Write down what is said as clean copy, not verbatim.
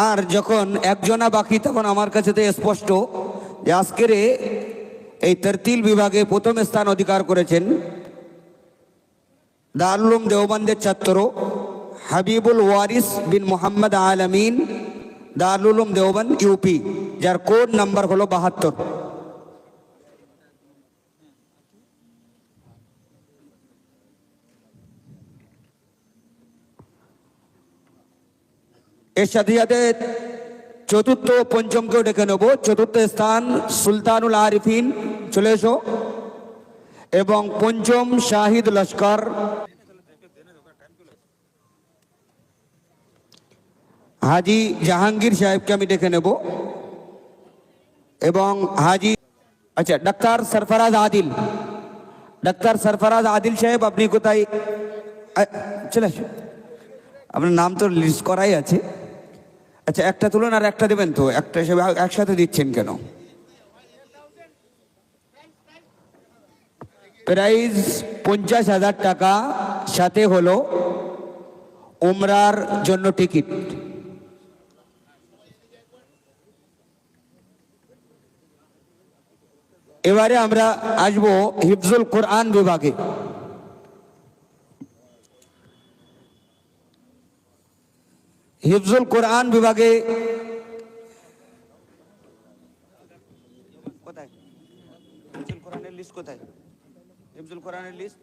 আর যখন একজনা বাকি তখন আমার কাছে তো স্পষ্ট যে আজকের এই তরতিল বিভাগে প্রথম স্থান অধিকার করেছেন দারুল উলুম দেওবন্দের ছাত্র হাবিবুল ওয়ারিস বিন মোহাম্মদ আলামিন, দারুল উলুম দেওবন্দ ইউপি, যার কোড নাম্বার হলো 72। এর সাথে সাথে চতুর্থ ও পঞ্চমকেও ডেকে নেব। চতুর্থ স্থান সুলতানুল আরিফিন, চলে এসো। এবং পঞ্চম শাহিদ লস্কর। হাজি জাহাঙ্গীর সাহেবকে আমি ডেকে নেব। এবং হাজি আচ্ছা ডাক্তার সরফরাজ আদিল, ডাক্তার সরফরাজ আদিল সাহেব আপনি কোথায়? চলে আসুন, আপনার নাম তো লিস্ট করাই আছে। আচ্ছা একটা তুলুন আর একটা দেবেন তো, একটা হিসেবে একসাথে দিচ্ছেন কেন? প্রাইজ 50,000 টাকা, সাথে হলো উমরার জন্য টিকিট। এবারে আমরা আসবো হিফজুল কোরআন বিভাগে। হিফজুল কোরআন বিভাগে কোথায় হিফজুল কোরআনের লিস্ট? কোথায় হিফজুল কোরআনের লিস্ট?